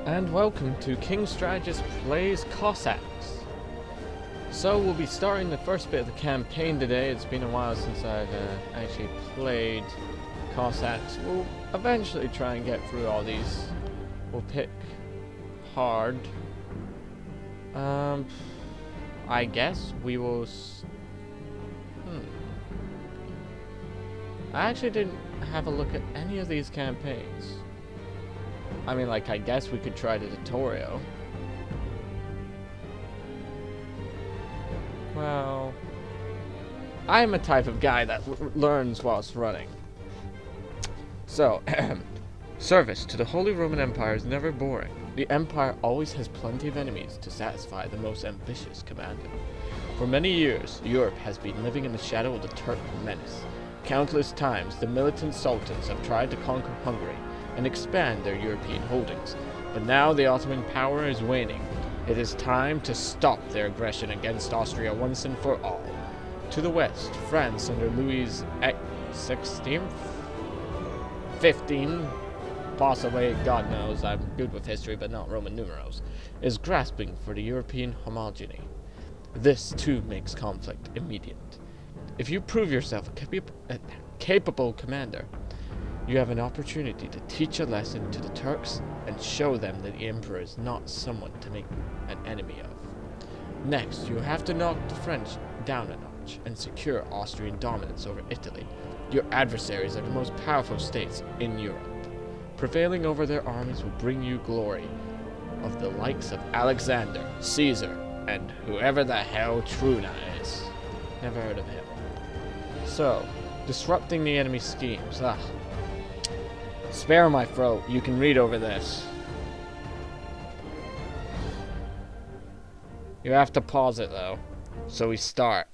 And welcome to King Strategist Plays Cossacks. So we'll be starting the first bit of the campaign today. It's been a while since I've actually played Cossacks. We'll eventually try and get through all these. We'll pick hard. I guess we will... I actually didn't have a look at any of these campaigns. I mean, like, I guess we could try the tutorial. Well, I'm a type of guy that learns whilst running. So, service to the Holy Roman Empire is never boring. The Empire always has plenty of enemies to satisfy the most ambitious commander. For many years, Europe has been living in the shadow of the Turk menace. Countless times, the militant sultans have tried to conquer Hungary and expand their European holdings, but now the Ottoman power is waning. It is time to stop their aggression against Austria once and for all. To the west, France under Louis XVI? 15? Possibly, God knows, I'm good with history but not Roman numerals, is grasping for the European homogeny. This too makes conflict immediate. If you prove yourself a capable commander, you have an opportunity to teach a lesson to the Turks and show them that the Emperor is not someone to make an enemy of. Next, you have to knock the French down a notch and secure Austrian dominance over Italy. Your adversaries are the most powerful states in Europe. Prevailing over their armies will bring you glory of the likes of Alexander, Caesar, and whoever the hell Truna is. Never heard of him. So, disrupting the enemy schemes. Spare my throat, you can read over this. You have to pause it though. So we start.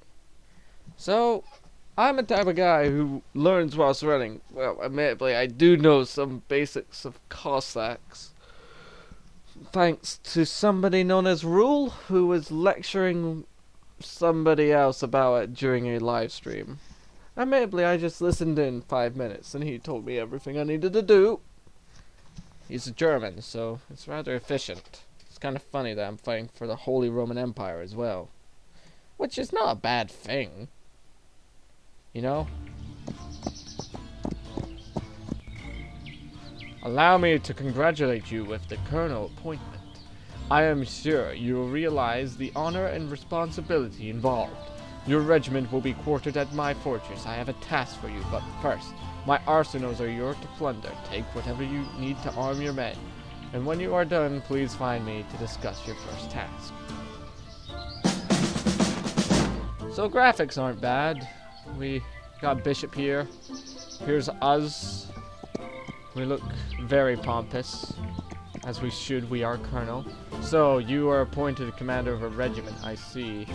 So, I'm a type of guy who learns whilst running. Well, admittedly, I do know some basics of Cossacks. Thanks to somebody known as Rule, who was lecturing somebody else about it during a live stream. Admittedly, I just listened in 5 minutes and he told me everything I needed to do. He's a German, so it's rather efficient. It's kind of funny that I'm fighting for the Holy Roman Empire as well. Which is not a bad thing. You know? Allow me to congratulate you with the colonel appointment. I am sure you will realize the honor and responsibility involved. Your regiment will be quartered at my fortress. I have a task for you, but first, my arsenals are yours to plunder. Take whatever you need to arm your men. And when you are done, please find me to discuss your first task. So graphics aren't bad. We got Bishop here. Here's us. We look very pompous. As we should, we are Colonel. So, you are appointed commander of a regiment, I see.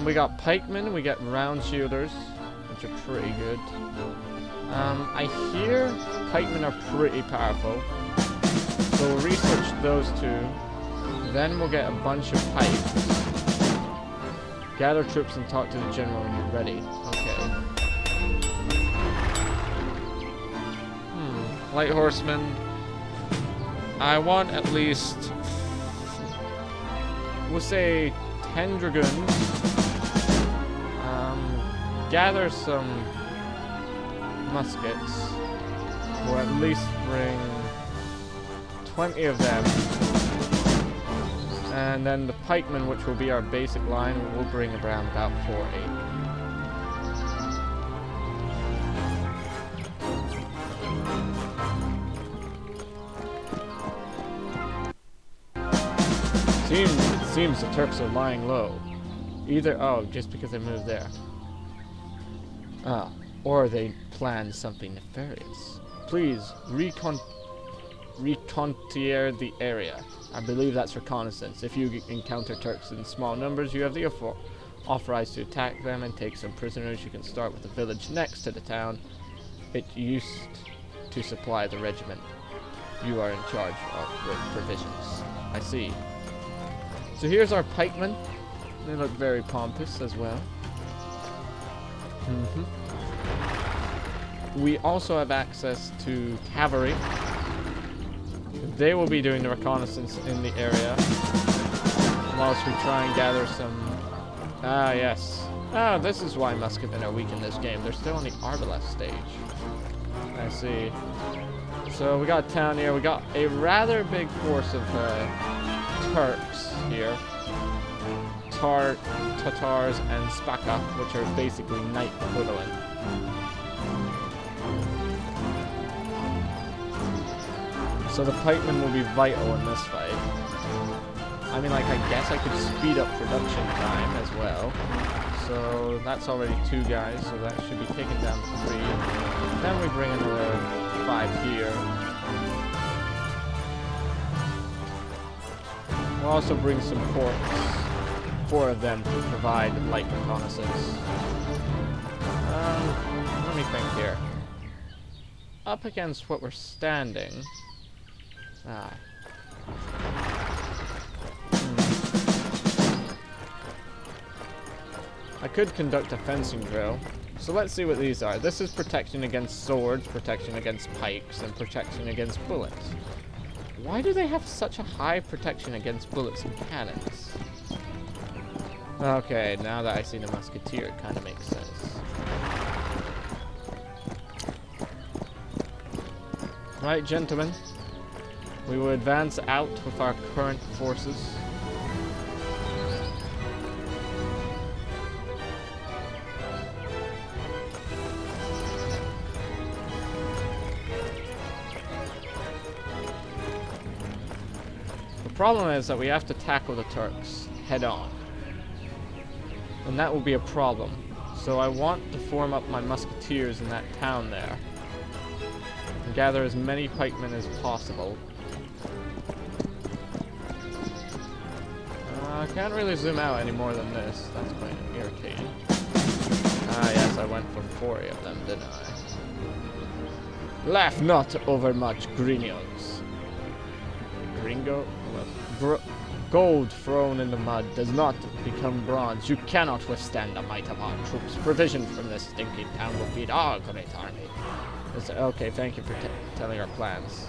We got pikemen, we got round shielders, which are pretty good. I hear pikemen are pretty powerful. So we'll research those two. Then we'll get a bunch of pikes. Gather troops and talk to the general when you're ready. Okay. Light horsemen. I want at least... we'll say 10 dragoons. Gather some muskets. We'll at least bring 20 of them. And then the pikemen, which will be our basic line, we'll bring around about 4-8. It seems the Turks are lying low. Either, just because they moved there. Or they planned something nefarious. Please, reconnoiter the area. I believe that's reconnaissance. If you encounter Turks in small numbers, you have the authorized to attack them and take some prisoners. You can start with the village next to the town. It used to supply the regiment you are in charge of with provisions. I see. So here's our pikemen. They look very pompous as well. We also have access to cavalry. They will be doing the reconnaissance in the area, whilst we try and gather some... Ah, yes. Ah, this is why musketmen are weak in this game. They're still on the arbalest stage. I see. So we got a town here. We got a rather big force of Turks here. Tatars and Spaka, which are basically knight equivalent. So the pikemen will be vital in this fight. I mean, like, I guess I could speed up production time as well. So that's already 2 guys, so that should be taken down to 3. Then we bring another 5 here. We'll also bring some ports. 4 of them to provide light reconnaissance. Let me think here. Up against what we're standing. I could conduct a fencing drill. So let's see what these are. This is protection against swords, protection against pikes, and protection against bullets. Why do they have such a high protection against bullets and cannons? Okay, now that I see the musketeer, it kind of makes sense. Right, gentlemen. We will advance out with our current forces. The problem is that we have to tackle the Turks head on. And that will be a problem. So I want to form up my musketeers in that town there. And gather as many pikemen as possible. I can't really zoom out any more than this. That's kind of irritating. Ah, yes, I went for 40 of them, didn't I? Laugh not over much, Gringos. Gringo? Gold thrown in the mud does not become bronze. You cannot withstand the might of our troops. Provision from this stinking town will feed our great army. Okay, thank you for telling our plans.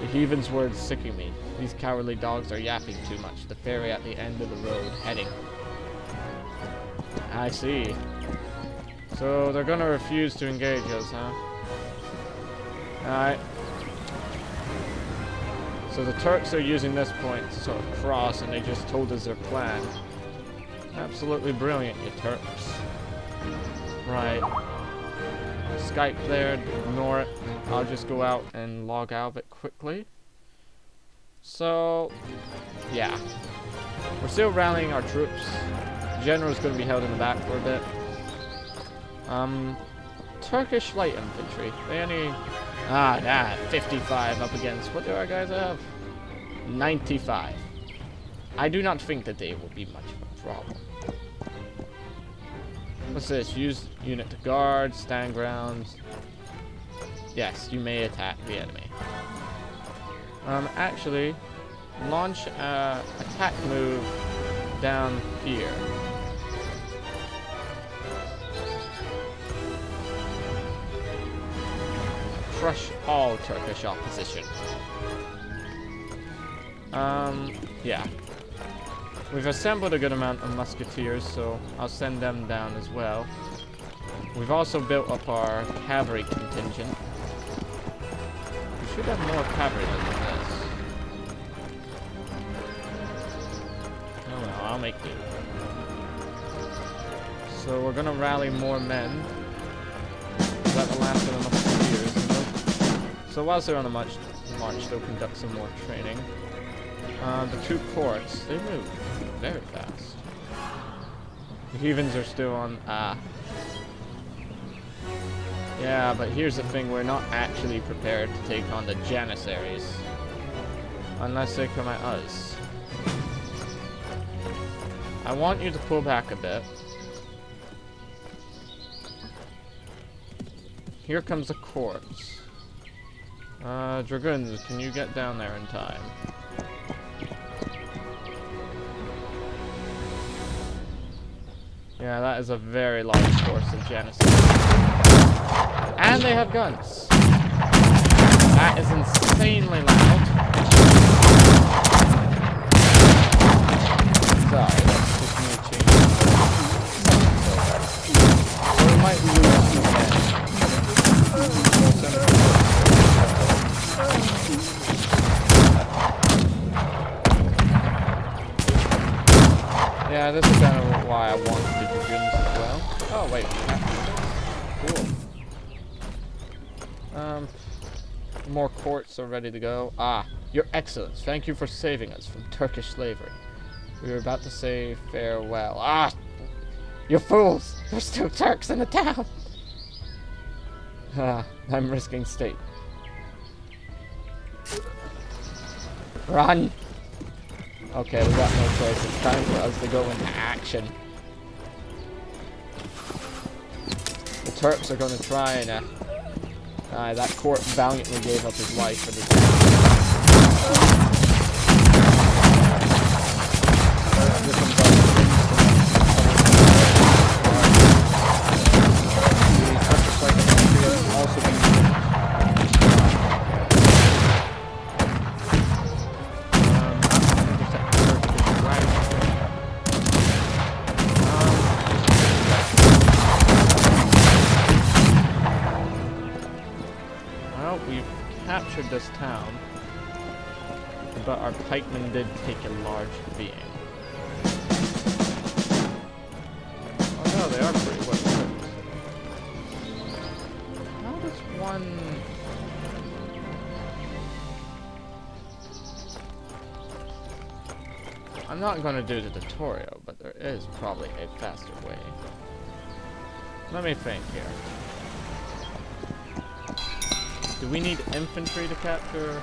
The heathen's words sicken me. These cowardly dogs are yapping too much. The ferry at the end of the road, heading. I see. So they're gonna refuse to engage us, huh? Alright. So the Turks are using this point to sort of cross, and they just told us their plan. Absolutely brilliant, you Turks. Right. Skype there, ignore it. I'll just go out and log out of it quickly. So, yeah. We're still rallying our troops. General's going to be held in the back for a bit. Turkish light infantry. They only... 55 up against... What do our guys have? 95. I do not think that they will be much of a problem. What's this? Use unit to guard, stand grounds. Yes, you may attack the enemy. Actually, launch a attack move down here. Crush all Turkish opposition. Yeah. We've assembled a good amount of musketeers, so I'll send them down as well. We've also built up our cavalry contingent. We should have more cavalrymen than this. Oh no, I'll make do. So we're gonna rally more men. Is that the last of the musketeers? So whilst they're on the march, they'll conduct some more training. The 2 courts, they move very fast. The heathens are still on... Yeah, but here's the thing, we're not actually prepared to take on the Janissaries. Unless they come at us. I want you to pull back a bit. Here comes the courts. Dragoons, can you get down there in time? Yeah, that is a very large force of Janissaries. And they have guns. That is insanely loud. Yeah, this is kind of why I wanted the dragoons as well. Oh wait, cool. More courts are ready to go. Ah, Your Excellence, thank you for saving us from Turkish slavery. We were about to say farewell. Ah, you fools! There's still Turks in the town. Ah, I'm risking state. Run! Okay, we got no choice. It's time for us to go into action. The Turks are going to try and... that court valiantly gave up his life for this. Captured this town, but our pikemen did take a large beating. Oh no, they are pretty well equipped. How does one... I'm not going to do the tutorial, but there is probably a faster way. Let me think here. Do we need infantry to capture?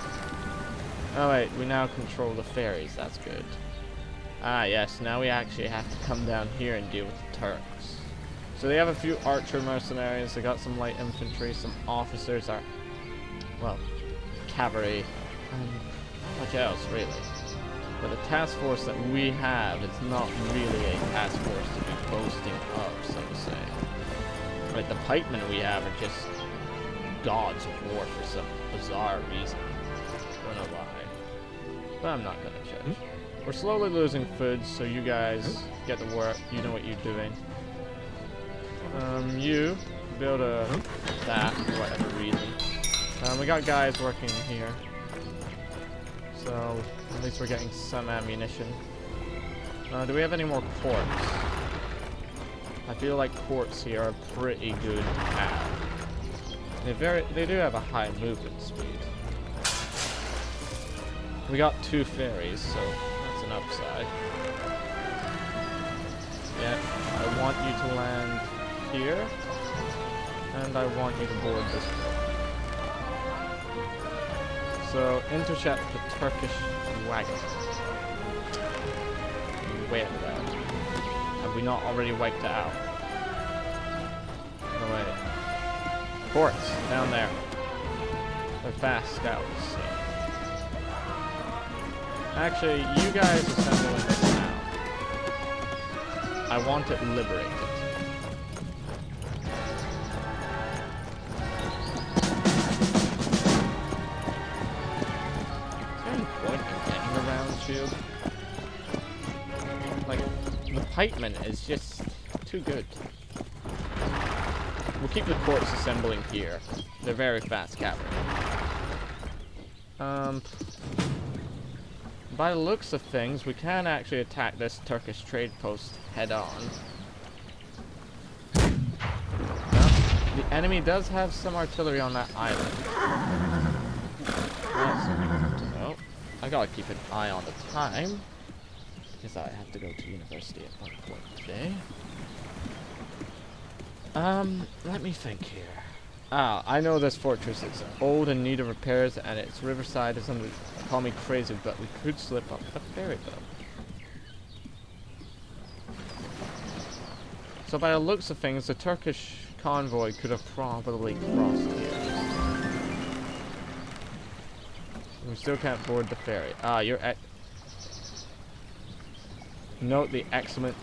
Oh wait, we now control the ferries, that's good. Ah yes, now we actually have to come down here and deal with the Turks. So they have a few archer mercenaries, they got some light infantry, some officers are, well, cavalry, and not much else really. But the task force that we have is not really a task force to be boasting of, so to say. Like the pikemen we have are just gods of war for some bizarre reason. Don't know why. But I'm not gonna judge. We're slowly losing food, so you guys get to work. You know what you're doing. You build that for whatever reason. We got guys working here. So at least we're getting some ammunition. Do we have any more quartz? I feel like quartz here are pretty good to have. They do have a high movement speed. We got 2 ferries, so that's an upside. Yeah, I want you to land here, and I want you to board this boat. So, intercept the Turkish wagon. Wait a minute. Have we not already wiped it out? No way. Forts down there. They're fast scouts. So. Actually, you guys assemble in this now. I want it liberated. Is there any point in getting a round shield? Like, the pikeman is just too good. We'll keep the courts assembling here. They're very fast cavalry. By the looks of things, we can actually attack this Turkish trade post head on. Well, the enemy does have some artillery on that island. That's good to know. I gotta keep an eye on the time, because I have to go to university at one point today. Let me think here. Ah, I know this fortress is old and in need of repairs, and its riverside is under... Call me crazy, but we could slip up the ferry boat. So by the looks of things, the Turkish convoy could have probably crossed here. We still can't board the ferry. Ah, you're at... Note the excellent...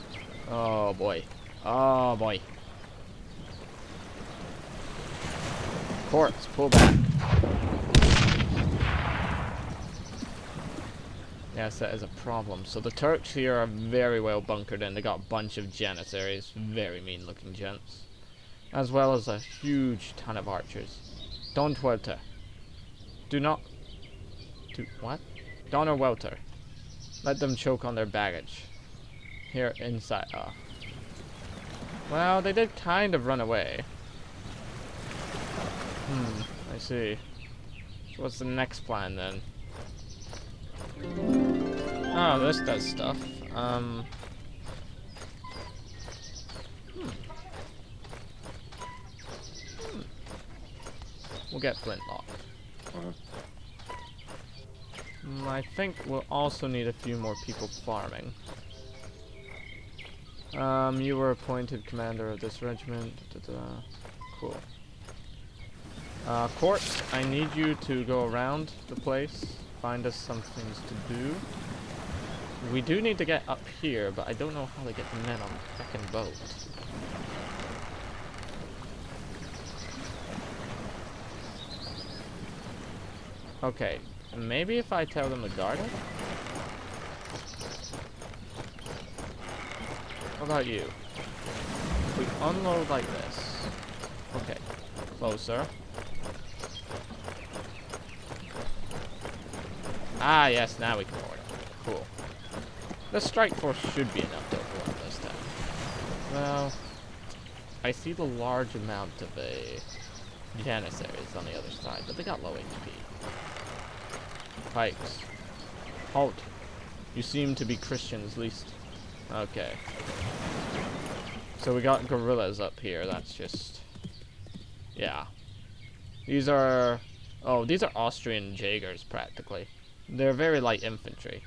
Oh boy. Oh boy. Courts, pull back. Yes, that is a problem. So the Turks here are very well bunkered in. They got a bunch of janissaries, very mean looking gents. As well as a huge ton of archers. Don't welter. Do not... Do what? Donner welter. Let them choke on their baggage. here inside. Oh. Well, they did kind of run away. I see. So what's the next plan then? Oh, this does stuff. We'll get flintlock. I think we'll also need a few more people farming. You were appointed commander of this regiment. Cool. Court, I need you to go around the place, find us some things to do. We do need to get up here, but I don't know how to get the men on the fucking boat. Okay, maybe if I tell them to guard it? What about you? If we unload like this. Okay, closer. Ah, yes, now we can board it. Cool. The strike force should be enough to overrun this time. Well, I see the large amount of janissaries on the other side, but they got low HP. Pikes. Halt. You seem to be Christians, at least. Okay. So we got guerrillas up here, that's just... Yeah. These are... Oh, these are Austrian Jaegers, practically. They're very light infantry.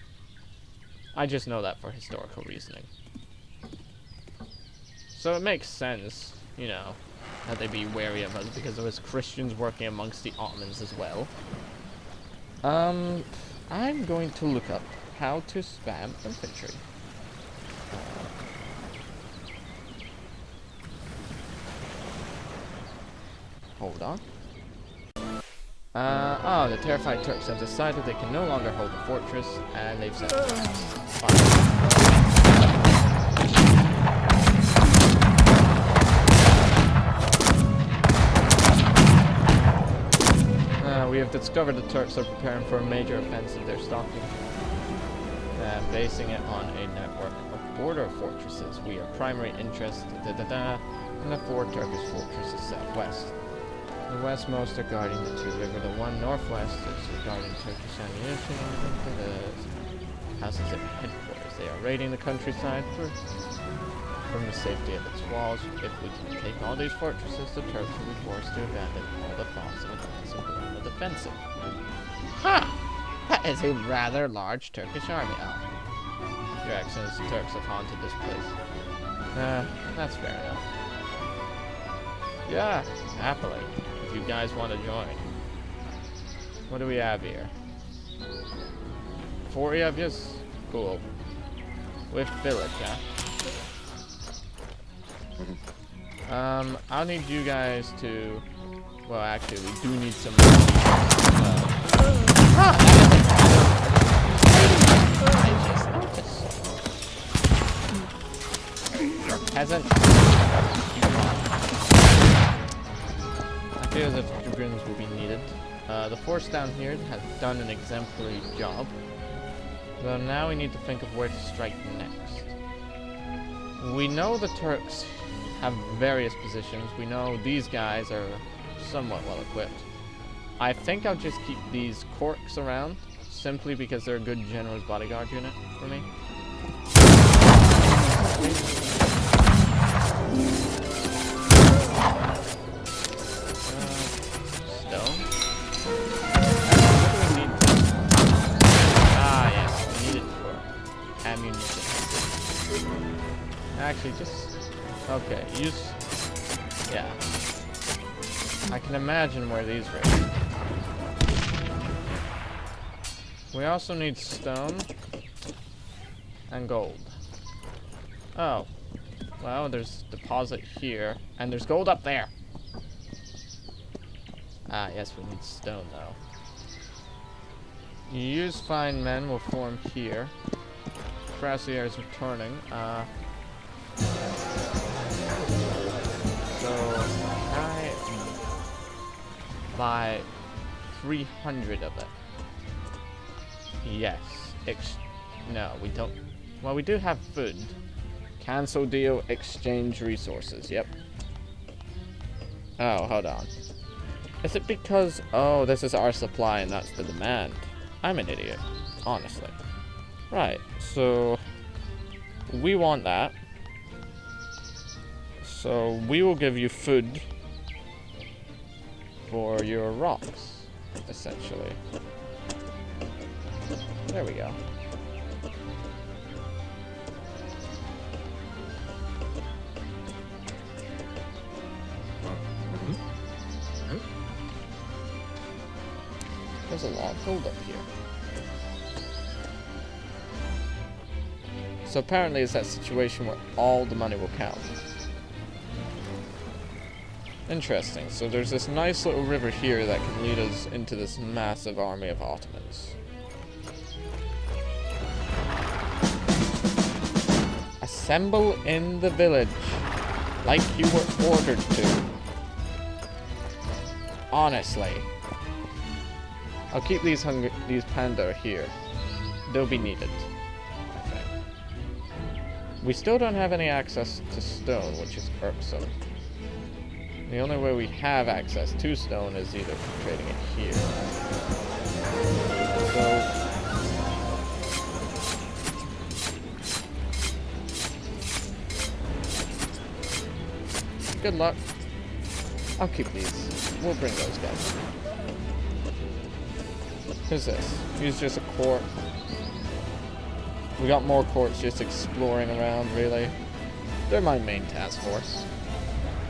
I just know that for historical reasoning. So it makes sense, you know, that they'd be wary of us because there was Christians working amongst the Ottomans as well. I'm going to look up how to spam infantry. Hold on. Oh, the terrified Turks have decided they can no longer hold the fortress, and they've sent we have discovered the Turks are preparing for a major offensive. They're stalking, basing it on a network of border fortresses. We are primary interest in the 4 Turkish fortresses southwest. The westmost are guarding the 2 rivers. The one northwest is guarding Turkish ammunition. Houses at headquarters. They are raiding the countryside from the safety of its walls. If we can take all these fortresses, the Turks will be forced to abandon all the thoughts of advance and go on the defensive. Ha! That is a rather large Turkish army. Oh. Your Excellency, the Turks have haunted this place. That's fair enough. Yeah, happily. If you guys want to join. What do we have here? 40 of yous? Cool. With village, huh? I'll need you guys to... Well, actually, we do need some... I just noticed. Peasant. I feel as if dragoons will be needed. The force down here has done an exemplary job. So now we need to think of where to strike next. We know the Turks have various positions. We know these guys are somewhat well equipped. I think I'll just keep these corks around, simply because they're a good general's bodyguard unit for me. Stone? What do we need? Ah, yes, we need it for ammunition. Actually, just... Okay, use... Yeah. I can imagine where these are. We also need stone and gold. Oh. Well, there's deposit here, and there's gold up there. Ah, yes, we need stone, though. Use fine men will form here. Crassier is returning. So, I buy 300 of it. Yes. No, we don't. Well, we do have food. Cancel deal, exchange resources. Yep. Oh, hold on. Is it because... Oh, this is our supply and that's the demand. I'm an idiot. Honestly. Right, so... We want that. So, we will give you food for your rocks, essentially. There we go. There's a lot of gold up here. So apparently it's that situation where all the money will count. Interesting. So there's this nice little river here that can lead us into this massive army of Ottomans. Assemble in the village, like you were ordered to. Honestly. I'll keep these panda here. They'll be needed, I think. We still don't have any access to stone, which is irksome. The only way we have access to stone is either from trading it here. So... Good luck. I'll keep these. We'll bring those guys. Who's this? He's just a court. We got more courts just exploring around, really. They're my main task force.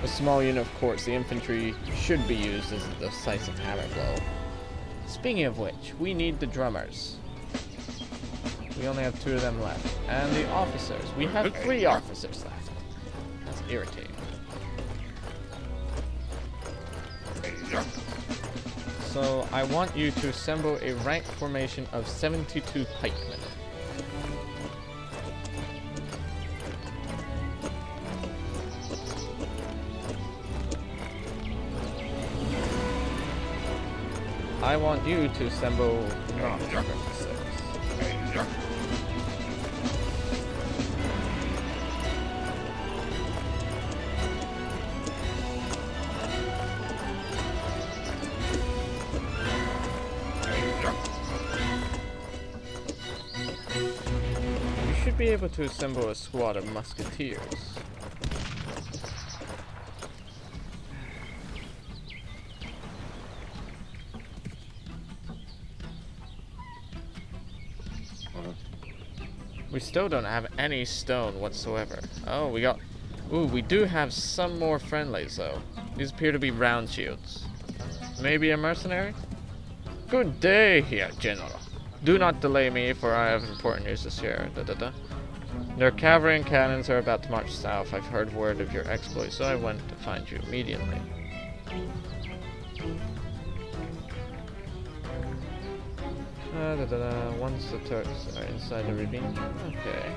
A small unit of courts, the infantry should be used as a decisive hammer blow. Speaking of which, we need the drummers. We only have 2 of them left. And the officers. We have 3 officers left. That's irritating. So, I want you to assemble a rank formation of 72 pikemen. I want you to assemble... be able to assemble a squad of musketeers. We still don't have any stone whatsoever. Oh, we got... Ooh, we do have some more friendlies, though. These appear to be round shields. Maybe a mercenary? Good day here, General. Do not delay me, for I have important news to share. Their cavalry and cannons are about to march south. I've heard word of your exploits, so I went to find you immediately. Once the Turks are inside the ravine. Okay.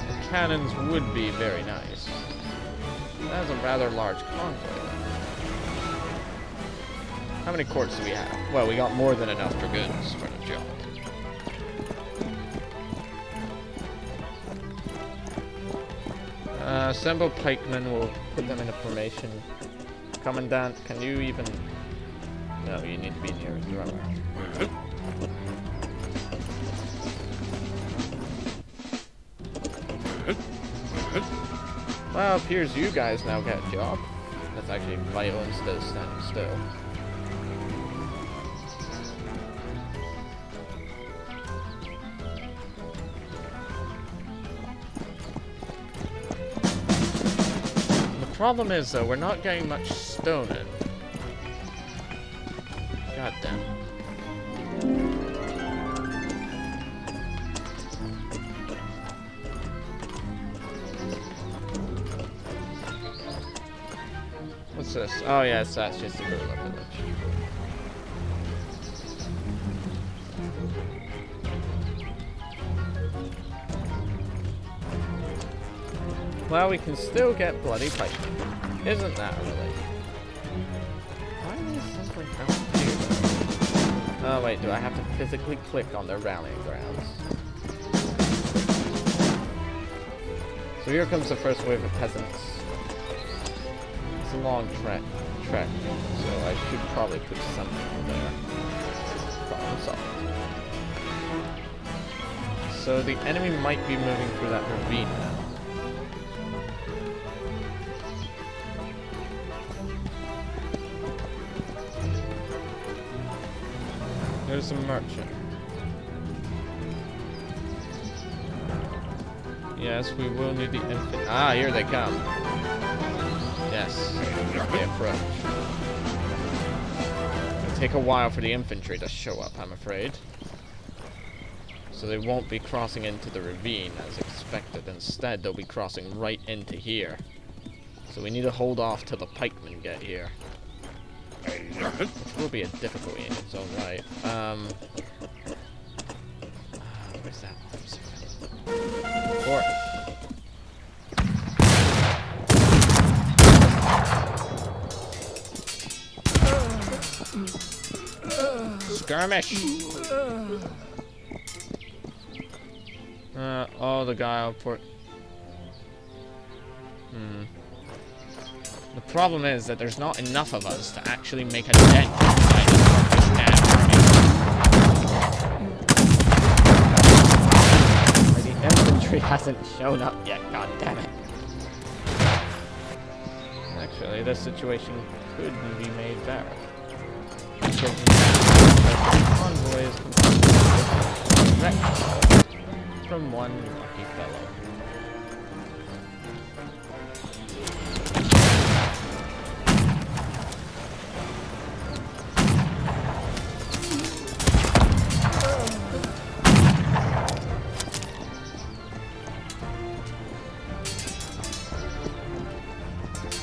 The cannons would be very nice. That's a rather large convoy. How many courts do we have? Well, we got more than enough dragoons for the job. Assemble pikemen, we'll put them in a formation. Commandant, can you even... No, you need to be near a drummer. Well, it appears you guys now get a job. That's actually vital instead of standing still. The problem is, though, we're not getting much stone in. God damn. What's this? Oh yes, that's just a guerrilla village. Well, we can still get bloody pikemen. Isn't that a relief? Oh wait, do I have to physically click on their rallying grounds? So here comes the first wave of peasants. It's a long trek, so I should probably put something there. Problem solved. So the enemy might be moving through that ravine now. There's a merchant. Yes, we will need the infantry. Ah, here they come. Yes, they approach. It'll take a while for the infantry to show up, I'm afraid. So they won't be crossing into the ravine as expected. Instead, they'll be crossing right into here. So we need to hold off till the pikemen get here. Which will be a difficulty in its own right. Where's that officer? Or skirmish. Oh, the guy out port. The problem is that there's not enough of us to actually make a dent inside the Turkish damn army. The infantry hasn't shown up yet, god damn it. Actually, this situation could be made better. Because the convoy is completely wrecked from one lucky fellow.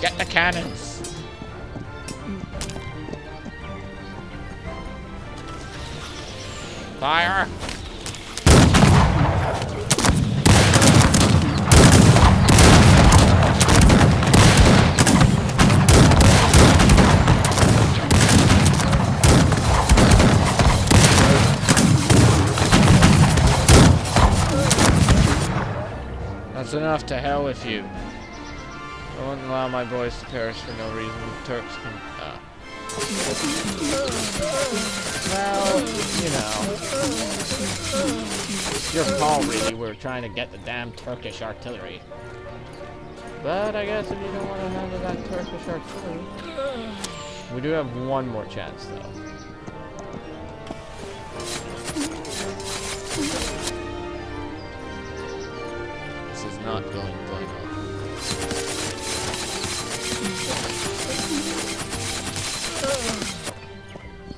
Get the cannons! Fire! That's enough. To hell with you. I won't allow my boys to perish for no reason. The Turks can... Well, you know. It's your call, really. We're trying to get the damn Turkish artillery. But I guess if you don't want to handle that Turkish artillery... We do have one more chance, though. This is not going well.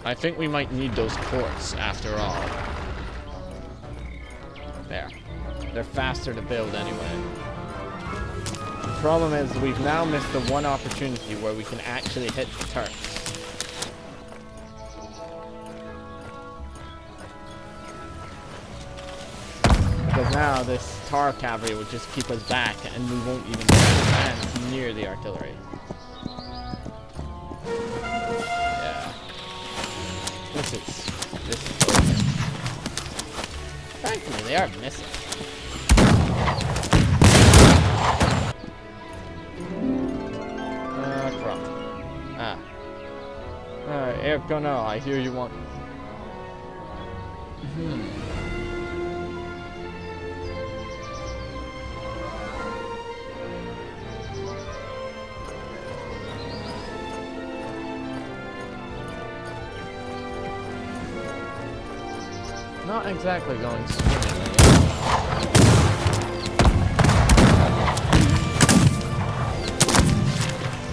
I think we might need those courts after all. There. They're faster to build anyway. The problem is we've now missed the one opportunity where we can actually hit the Turks. Because now this tar cavalry will just keep us back and we won't even get a chance near the artillery. This is broken. Thankfully, they are missing. Crap. Erko, no, I hear you want... Not exactly going swimmingly.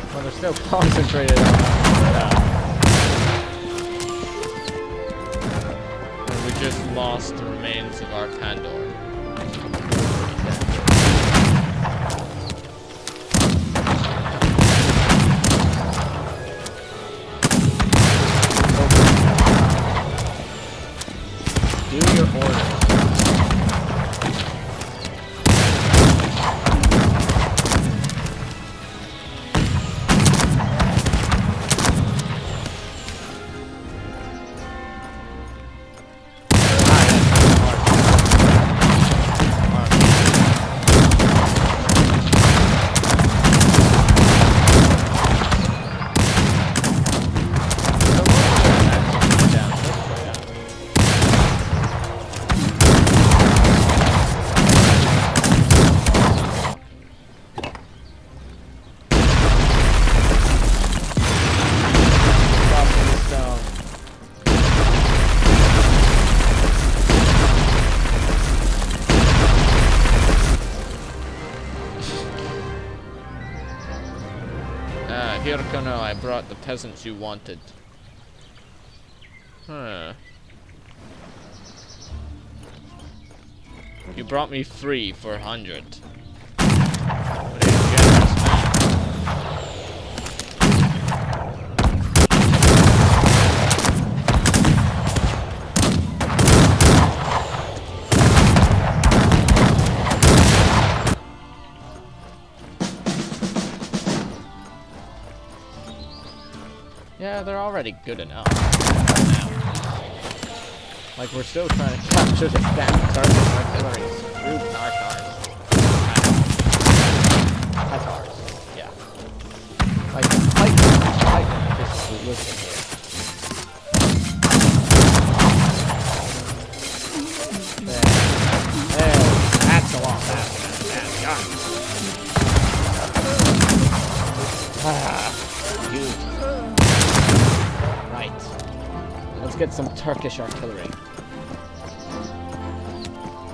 Well, they're still concentrated on that. And we just lost the remains of our Pandor. Do your orders. Kirko, no, I brought the peasants you wanted. Huh. You brought me 3 for 100. What a generous man. Yeah, they're already good enough. Like, we're still trying to capture the damn Turkish artillery. Screw Tartars. Tatars. Yeah. Like, fight just listen here. There. That's a lot faster. That's gone. Huge. Right. Let's get some Turkish artillery.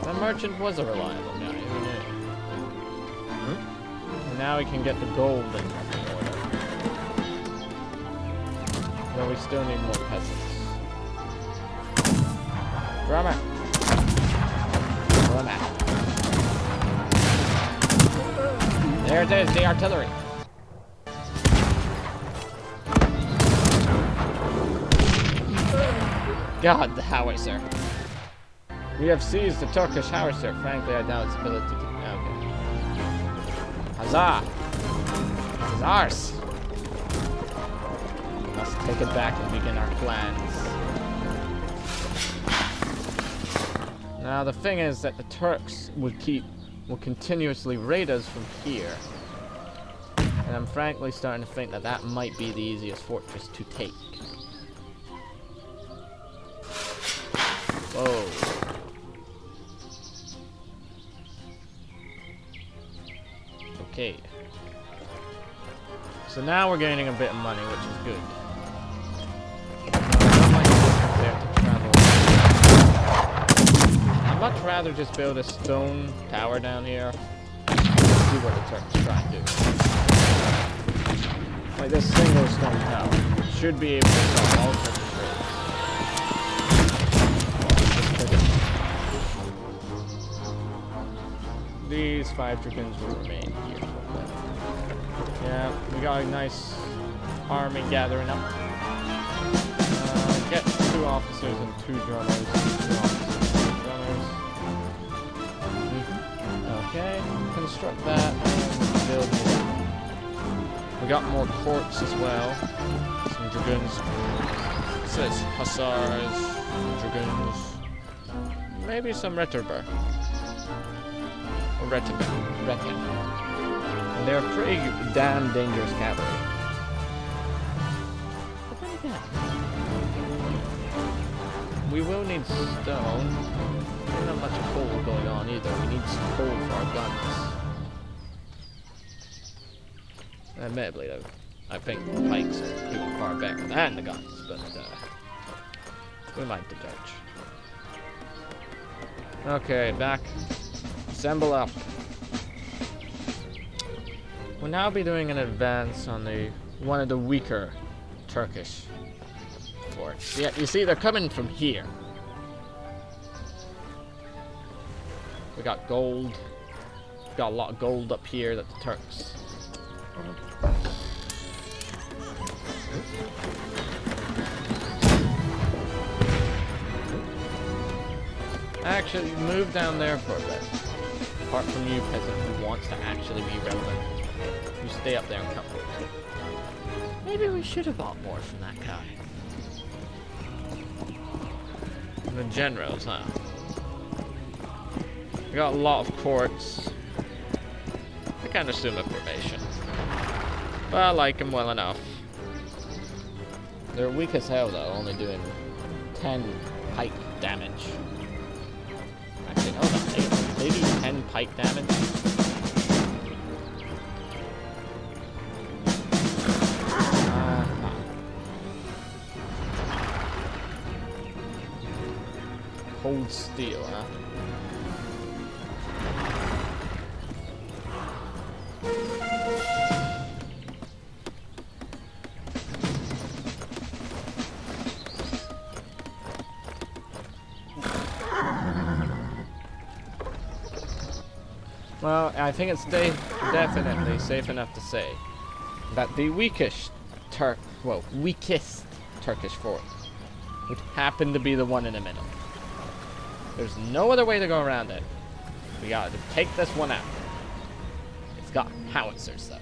The merchant was a reliable guy, who knew? And now we can get the gold in order. Though we still need more peasants. Drummer! Drummer. There it is, the artillery. God, the howitzer. We have seized the Turkish howitzer. Frankly, I doubt its ability to... Okay. Huzzah! This is ours! We must take it back and begin our plans. Now, the thing is that the Turks will continuously raid us from here. And I'm frankly starting to think that that might be the easiest fortress to take. Whoa. Okay. So now we're gaining a bit of money, which is good. I don't like the distance there to travel. I'd much rather just build a stone tower down here. Let's see what the Turks try and do. Like this single stone tower should be able to solve all Turkish raids. These 5 dragoons will remain here for a bit. Yeah, we got a nice army gathering up. Get 2 officers and 2 drummers. 2 officers and 2 drummers. Okay, construct that and build it. We got more courts as well. Some dragoons. It says hussars, dragoons. Maybe some Retterber. Or Retterber. And they're pretty damn dangerous cavalry. But then again, we will need stone. There's not much coal going on either. We need some coal for our guns. Admittedly, though, I think the pikes are pretty far better than the guns, but we like to judge. Okay, back. Assemble up. We'll now be doing an advance on one of the weaker Turkish forts. Yeah, you see, they're coming from here. We got gold. Got a lot of gold up here that the Turks. Actually, move down there for a bit. Apart from you, peasant, who wants to actually be relevant. You stay up there and come. Maybe we should have bought more from that guy. The generals, huh? We got a lot of courts. I can't assume a formation. But I like them well enough. They're weak as hell, though, only doing 10 pike damage. Actually, hold on. They do 10 pike damage? Cold steel, huh? Well, I think it's definitely safe enough to say that the weakest Turkish fort would happen to be the one in the middle. There's no other way to go around it. We gotta take this one out. It's got howitzers, though.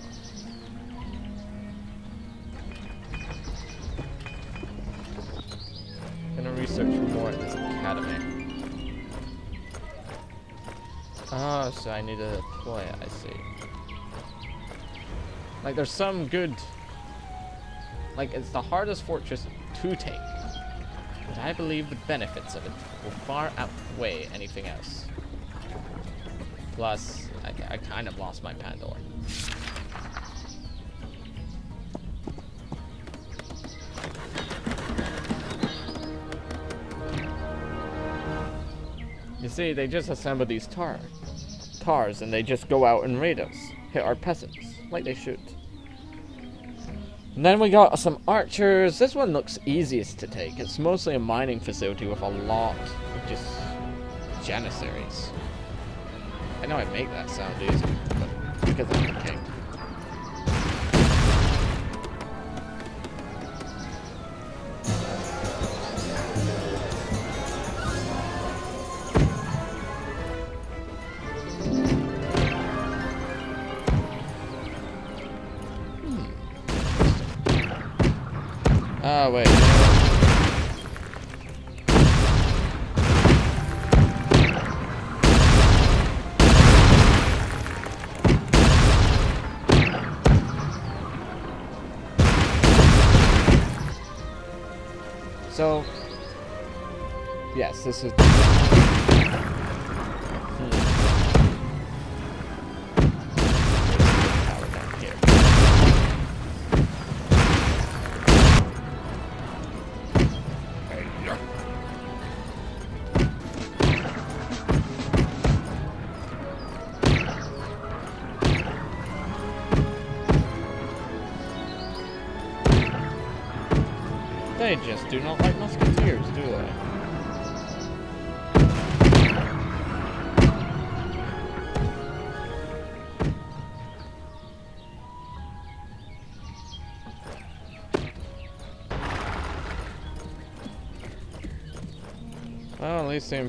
Gonna research more at this academy. Oh, so I need to deploy it, I see. Like, there's some good... Like, it's the hardest fortress to take. But I believe the benefits of it will far outweigh anything else. Plus, I kind of lost my Pandora. You see, they just assemble these tars, and they just go out and raid us, hit our peasants, like they should. And then we got some archers. This one looks easiest to take. It's mostly a mining facility with a lot of just janissaries. I know I make that sound easy, but because I'm the king. Oh, wait. So, yes, this is... Power down here. They just do not like musketeers, do they? Well, at least they